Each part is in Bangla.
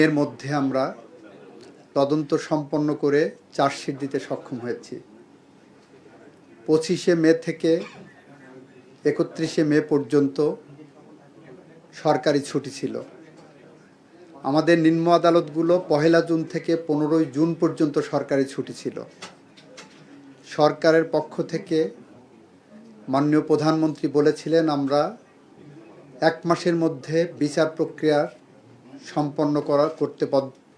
এর মধ্যে আমরা তদন্ত সম্পন্ন করে চার্জশিট দিতে সক্ষম হয়েছি। 25শে মে থেকে 31শে মে পর্যন্ত সরকারি ছুটি ছিল। আমাদের নিম্ন আদালতগুলো 1 জুন থেকে 15 জুন পর্যন্ত সরকারি ছুটি ছিল। সরকারের পক্ষ থেকে মাননীয় প্রধানমন্ত্রী বলেছিলেন আমরা 1 মাসের মধ্যে বিচার প্রক্রিয়া সম্পন্ন করতে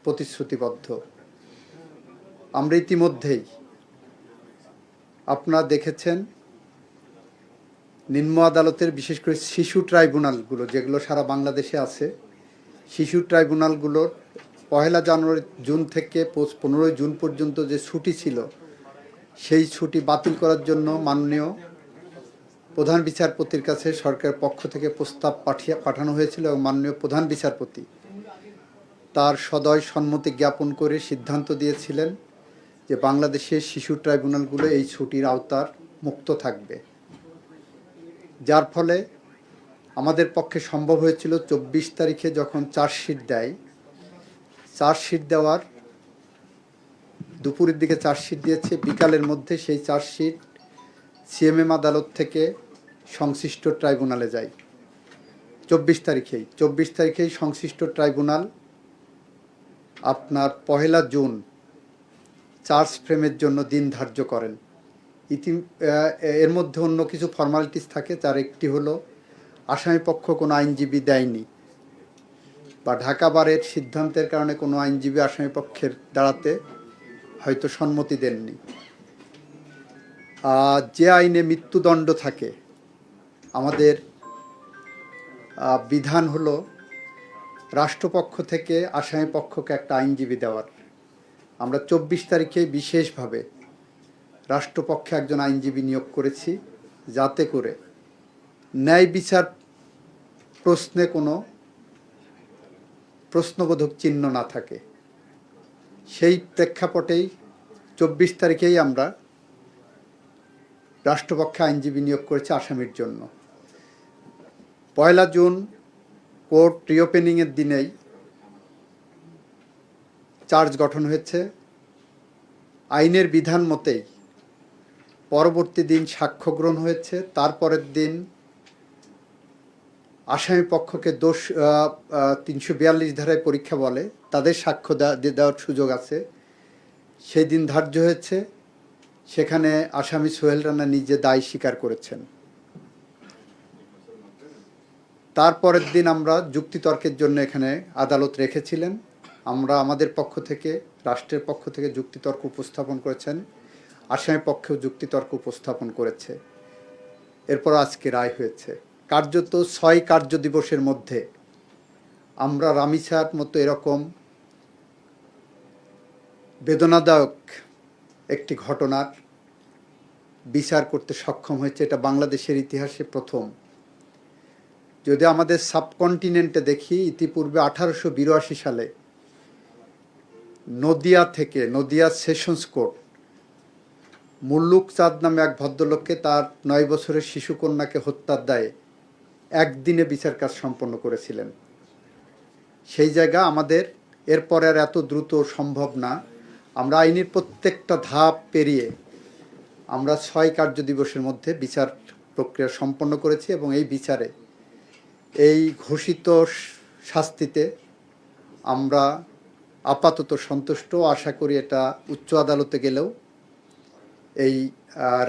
প্রতিশ্রুতিবদ্ধ। আমরা ইতিমধ্যেই আপনারা দেখেছেন নিম্ন আদালতের বিশেষ করে শিশু ট্রাইব্যুনালগুলো যেগুলো সারা বাংলাদেশে আছে, শিশু ট্রাইব্যুনালগুলোর 1 জুন থেকে 15 জুন পর্যন্ত যে ছুটি ছিল সেই ছুটি বাতিল করার জন্য মাননীয় প্রধান বিচারপতির কাছে সরকারের পক্ষ থেকে প্রস্তাব পাঠানো হয়েছিল এবং মাননীয় প্রধান বিচারপতি তার সদয় সম্মতি জ্ঞাপন করে সিদ্ধান্ত দিয়েছিলেন যে বাংলাদেশের শিশু ট্রাইব্যুনালগুলো এই ছুটির আওতার মুক্ত থাকবে, যার ফলে আমাদের পক্ষে সম্ভব হয়েছিল 24 তারিখে যখন চার্জশিট দেয়, চার্জশিট দেওয়ার দুপুরের দিকে চার্জশিট দিয়েছে, বিকালের মধ্যে সেই চার্জশিট সিএমএম আদালত থেকে সংশ্লিষ্ট ট্রাইব্যুনালে যায়। 24 তারিখেই সংশ্লিষ্ট ট্রাইব্যুনাল আপনার 1 জুন চার্জ ফ্রেমের জন্য দিন ধার্য করেন। এর মধ্যে অন্য কিছু ফর্মালিটিস থাকে, যার একটি হলো আসামি পক্ষ কোনো আইনজীবী দেয়নি বা ঢাকা বারের সিদ্ধান্তের কারণে কোনো আইনজীবী আসামি পক্ষের দাঁড়াতে হয়তো সম্মতি দেননি। যে আইনে মৃত্যুদণ্ড থাকে আমাদের বিধান হলো রাষ্ট্রপক্ষ থেকে আসামি পক্ষকে একটা আইনজীবী দেওয়ার। আমরা 24 তারিখে বিশেষভাবে রাষ্ট্রপক্ষে একজন আইনজীবী নিয়োগ করেছি, যাতে করে ন্যায় বিচার প্রশ্নে কোনো প্রশ্নবোধক চিহ্ন না থাকে। সেই প্রেক্ষাপটেই 24 তারিখেই আমরা রাষ্ট্রপক্ষে আইনজীবী নিয়োগ করেছি আসামির জন্য। 1 জুন কোর্ট রিওপেনিংয়ের দিনেই চার্জ গঠন হয়েছে। আইনের বিধান মতেই পরবর্তী দিন সাক্ষ্য গ্রহণ হয়েছে, তারপরের দিন আসামি পক্ষকে 342 ধারায় পরীক্ষা বলে তাদের সাক্ষ্য দেওয়ার সুযোগ আছে, সেই দিন ধার্য হয়েছে। সেখানে আসামি সোহেল রানা নিজে দায় স্বীকার করেছেন। তারপরের দিন আমরা যুক্তিতর্কের জন্য এখানে আদালত রেখেছিলেন। আমরা আমাদের পক্ষ থেকে, রাষ্ট্রের পক্ষ থেকে যুক্তিতর্ক উপস্থাপন করেছেন, আসামি পক্ষেও যুক্তিতর্ক উপস্থাপন করেছে। এরপর আজকে রায় হয়েছে। কার্যত 6 কার্য দিবসের মধ্যে আমরা রামিসার মতো এরকম বেদনাদায়ক একটি ঘটনার বিচার করতে সক্ষম হয়েছে। এটা বাংলাদেশের ইতিহাসে প্রথম। যদি আমাদের সাবকন্টিনেন্টে দেখি, ইতিপূর্বে 1882 সালে নদিয়া সেশনস কোর্ট মুল্লুক চাঁদ নামে এক ভদ্রলোককে তার 9 বছরের শিশুকন্যাকে হত্যার দায়ে একদিনে বিচার কাজ সম্পন্ন করেছিলেন। সেই জায়গা আমাদের এরপরে আর এত দ্রুত সম্ভব না। আমরা আইনের প্রত্যেকটা ধাপ পেরিয়ে আমরা 6 কার্য দিবসের মধ্যে বিচার প্রক্রিয়া সম্পন্ন করেছি এবং এই বিচারে এই ঘোষিত শাস্তিতে আমরা আপাতত সন্তুষ্ট। আশা করি এটা উচ্চ আদালতে গেলেও এই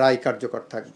রায় কার্যকর থাকবে।